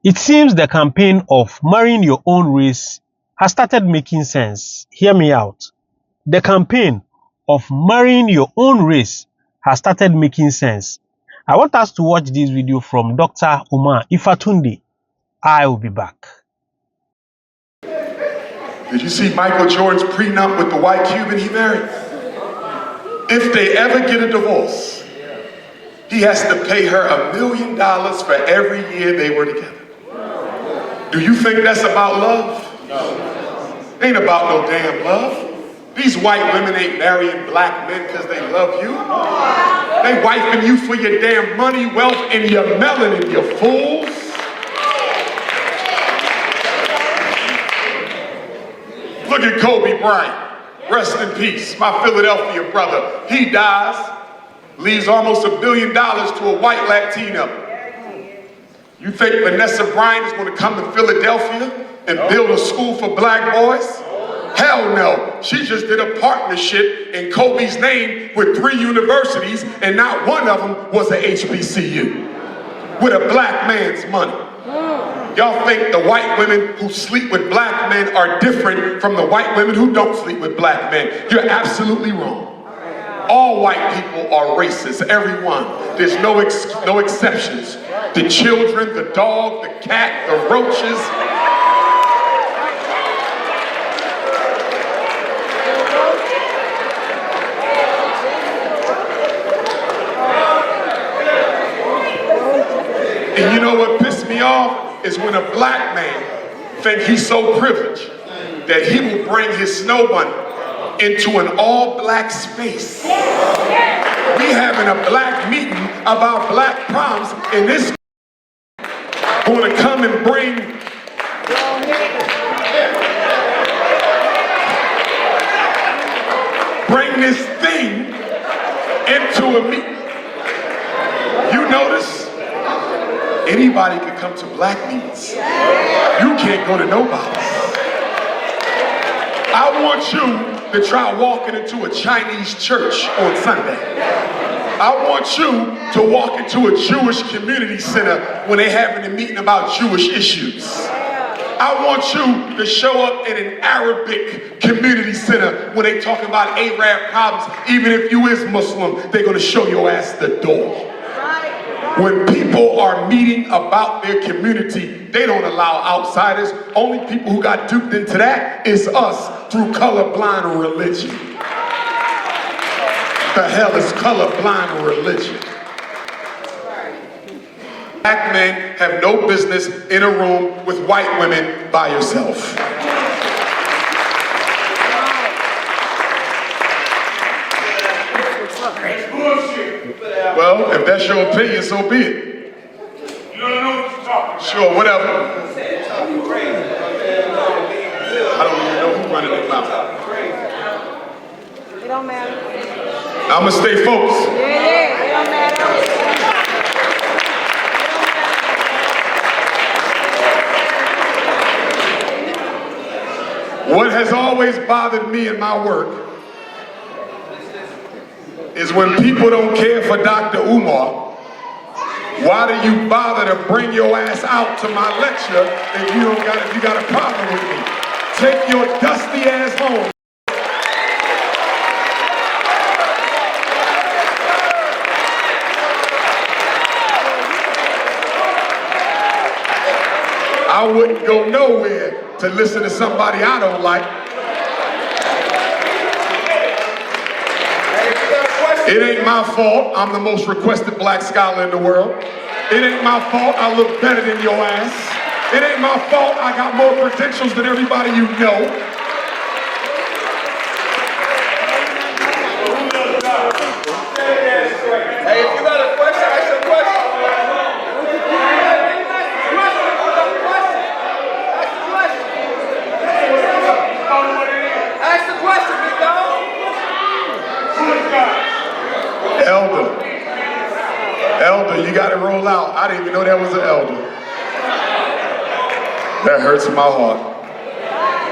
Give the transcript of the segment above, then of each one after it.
It seems the campaign of marrying your own race has started making sense. Hear me out. The campaign of marrying your own race has started making sense. I want us to watch this video from Dr. Umar Ifatunde. I will be back. Did you see Michael Jordan's prenup with the white Cuban he married? If they ever get a divorce, he has to pay her $1 million for every year they were together. Do you think that's about love? No. Ain't about no damn love. These white women ain't marrying black men because they love you. They wifing you for your damn money, wealth, and your melanin, you fools. Look at Kobe Bryant. Rest in peace, my Philadelphia brother. He dies, leaves almost $1 billion to a white Latino. You think Vanessa Bryant is going to come to Philadelphia and build a school for black boys? Hell no. She just did a partnership in Kobe's name with 3 universities, and not one of them was a HBCU with a black man's money. Y'all think the white women who sleep with black men are different from the white women who don't sleep with black men. You're absolutely wrong. All white people are racist, everyone. There's no exceptions. The children, the dog, the cat, the roaches. And you know what pissed me off is when a black man thinks he's so privileged that he will bring his snow bunny into an all-black space. We having a black meeting about black proms, and this going to come and bring this thing into a meeting. You notice? Anybody can come to black meetings. You can't go to nobody. I want you to try walking into a Chinese church on Sunday. I want you to walk into a Jewish community center when they're having a meeting about Jewish issues. I want you to show up in an Arabic community center when they talk about Arab problems. Even if you is Muslim, they're going to show your ass the door. When people are meeting about their community, they don't allow outsiders. Only people who got duped into that is us through colorblind religion. The hell is colorblind religion? Black men have no business in a room with white women by yourself. Well, if that's your opinion, so be it. You don't know what you're talking about. Sure, whatever. I don't even know who's running their mouth. It don't matter. I'm gonna stay focused. Yeah, it don't matter. What has always bothered me in my work is when people don't care for Dr. Umar. Why do you bother to bring your ass out to my lecture if you got a problem with me? Take your dusty ass home. I wouldn't go nowhere to listen to somebody I don't like. It ain't my fault I'm the most requested black scholar in the world. It ain't my fault I look better than your ass. It ain't my fault I got more credentials than everybody you know. Hey, if you got a question, ask your question. Ask the question, big dog. Elder, you got to roll out. I didn't even know that was an elder. That hurts my heart.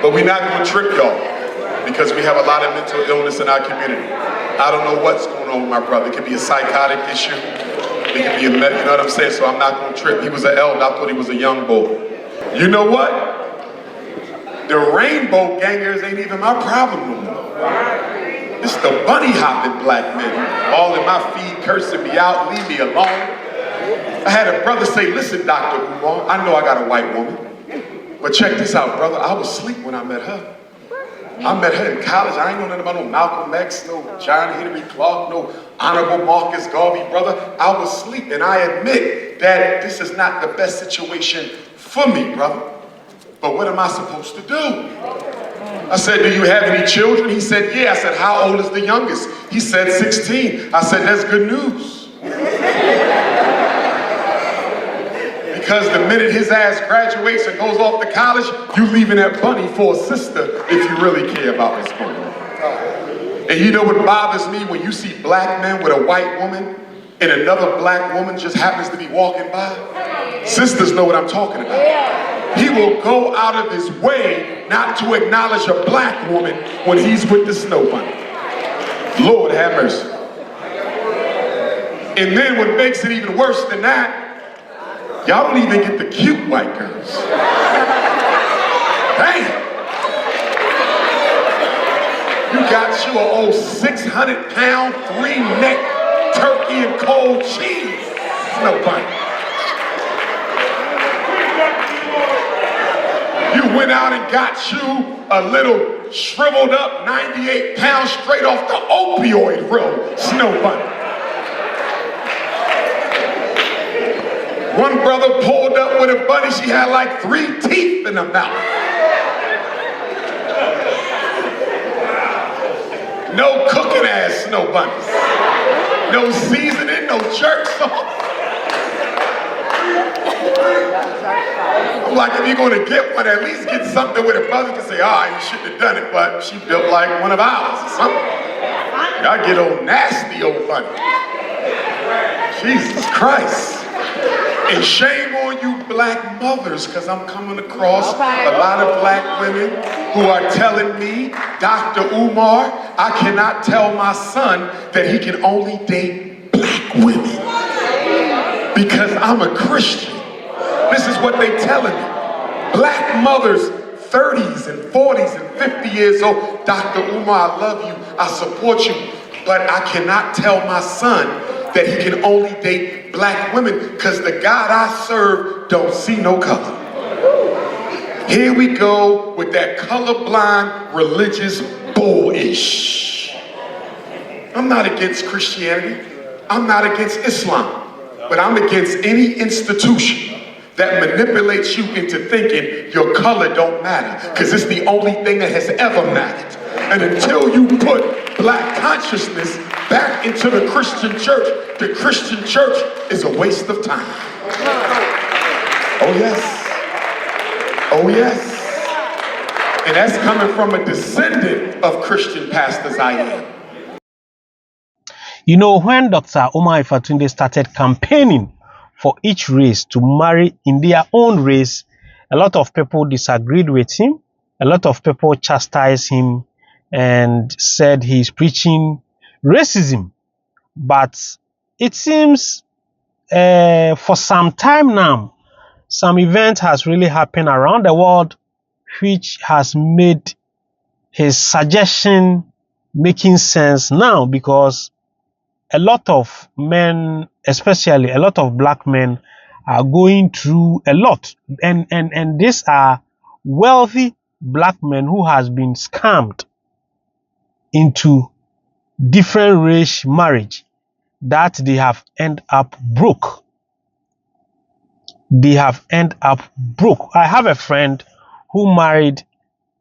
But we're not going to trick y'all because we have a lot of mental illness in our community. I don't know what's going on with my brother. It could be a psychotic issue. You know what I'm saying? So I'm not gonna trip. He was an elder. I thought he was a young boy. You know what? The rainbow gangers ain't even my problem no more. It's the bunny hopping black men, all in my feed, cursing me out, leave me alone. I had a brother say, listen, Dr. Umar, I know I got a white woman, but check this out, brother. I was asleep when I met her. I met her in college. I ain't know nothing about no Malcolm X, no John Henry Clark, no Honorable Marcus Garvey, brother. I was asleep, and I admit that this is not the best situation for me, brother. But what am I supposed to do? I said, do you have any children? He said, yeah. I said, how old is the youngest? He said, 16. I said, that's good news. Because the minute his ass graduates and goes off to college, you leaving that bunny for a sister if you really care about what's going on. And you know what bothers me? When you see black men with a white woman and another black woman just happens to be walking by. Sisters know what I'm talking about. He will go out of his way not to acknowledge a black woman when he's with the snow bunny. Lord have mercy. And then what makes it even worse than that, y'all don't even get the cute white girls. Damn. You got you an old 600-pound, 3-neck turkey and cold cheese. Snow bunny. You went out and got you a little shriveled up 98 pounds straight off the opioid road, snow bunny. One brother pulled up with a bunny, she had like 3 teeth in her mouth. No cooking ass snow bunnies. No seasoning, no jerk sauce. I'm like, if you're gonna get one, at least get something where the brother can say, you shouldn't have done it, but she built like one of ours or something. Y'all get old nasty old bunny. Jesus Christ. And shame on you black mothers, because I'm coming across a lot of black women who are telling me, Dr. Umar, I cannot tell my son that he can only date black women because I'm a Christian. This is what they telling me. Black mothers, 30s and 40s and 50 years old, Dr. Umar, I love you, I support you, but I cannot tell my son that he can only date black women because the God I serve don't see no color. Here we go with that colorblind religious bullish. I'm not against Christianity. I'm not against Islam. But I'm against any institution that manipulates you into thinking your color don't matter, because it's the only thing that has ever mattered. And until you put black consciousness back into the Christian church is a waste of time. Oh yes. Oh yes. And that's coming from a descendant of Christian pastors I am. You know, when Dr. Umar Ifatunde started campaigning for each race to marry in their own race, a lot of people disagreed with him. A lot of people chastised him and said he's preaching racism. But it seems for some time now, some event has really happened around the world which has made his suggestion making sense now, because a lot of men, especially a lot of black men, are going through a lot, and these are wealthy black men who has been scammed into different race marriage that they have end up broke. They have end up broke. I have a friend who married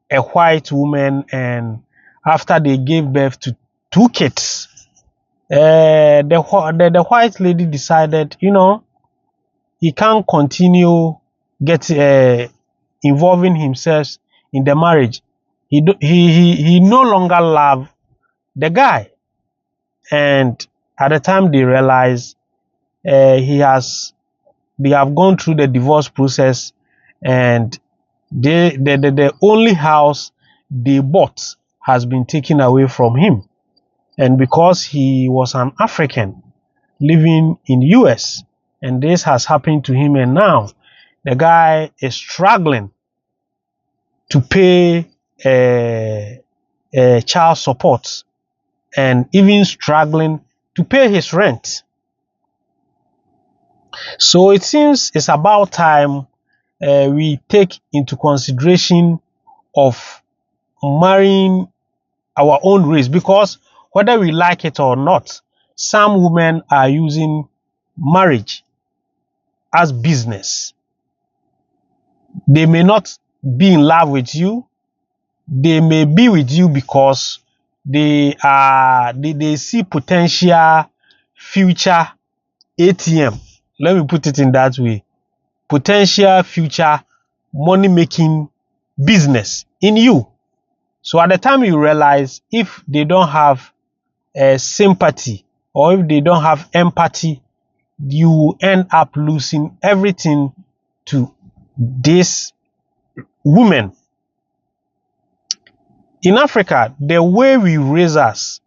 a white woman, and after they gave birth to 2 kids, the white lady decided, he can't continue involving himself in the marriage. He no longer loved the guy, and at the time they realized they have gone through the divorce process, and the only house they bought has been taken away from him. And because he was an African, living in US, and this has happened to him, and now the guy is struggling to pay child support and even struggling to pay his rent. So it seems it's about time we take into consideration of marrying our own race, because whether we like it or not, some women are using marriage as business. They may not be in love with you. They may be with you because they see potential future ATM. Let me put it in that way. Potential future money making business in you. So at the time you realize, if they don't have sympathy or if they don't have empathy, you end up losing everything to this woman. In Africa, the way we raise us,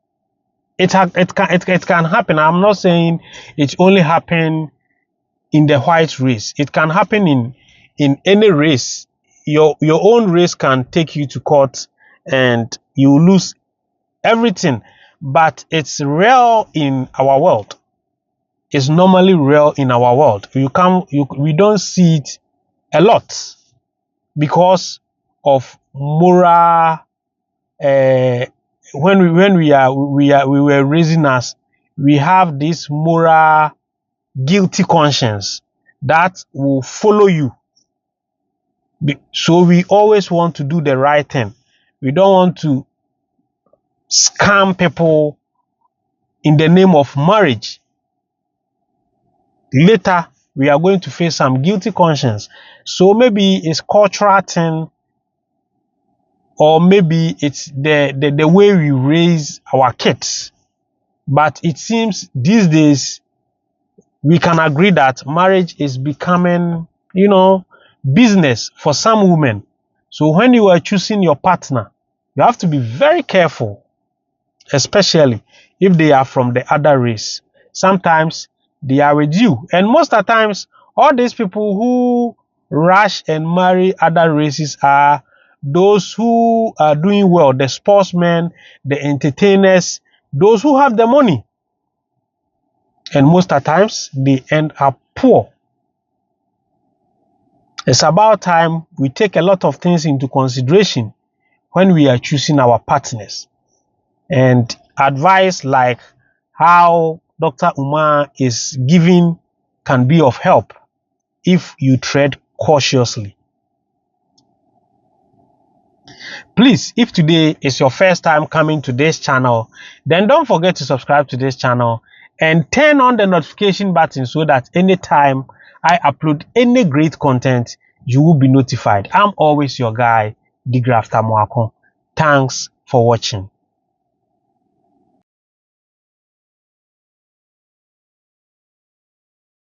it can happen. I'm not saying it only happen in the white race. It can happen in any race. Your own race can take you to court and you lose everything. But it's real in our world. It's normally real in our world. We don't see it a lot because of moral. When we were raising us, we have this moral guilty conscience that will follow you. So we always want to do the right thing. We don't want to scam people in the name of marriage. Later, we are going to face some guilty conscience. So maybe it's cultural thing, or maybe it's the way we raise our kids. But it seems these days we can agree that marriage is becoming, business for some women. So when you are choosing your partner, you have to be very careful, especially if they are from the other race. Sometimes they are with you. And most of the times, all these people who rush and marry other races are those who are doing well, the sportsmen, the entertainers, those who have the money. And most of the times, they end up poor. It's about time we take a lot of things into consideration when we are choosing our partners. And advice like how Dr. Umar is giving can be of help if you tread cautiously. Please, if today is your first time coming to this channel, then don't forget to subscribe to this channel and turn on the notification button so that anytime I upload any great content, you will be notified. I'm always your guy, De-Graft Amoako. Thanks for watching.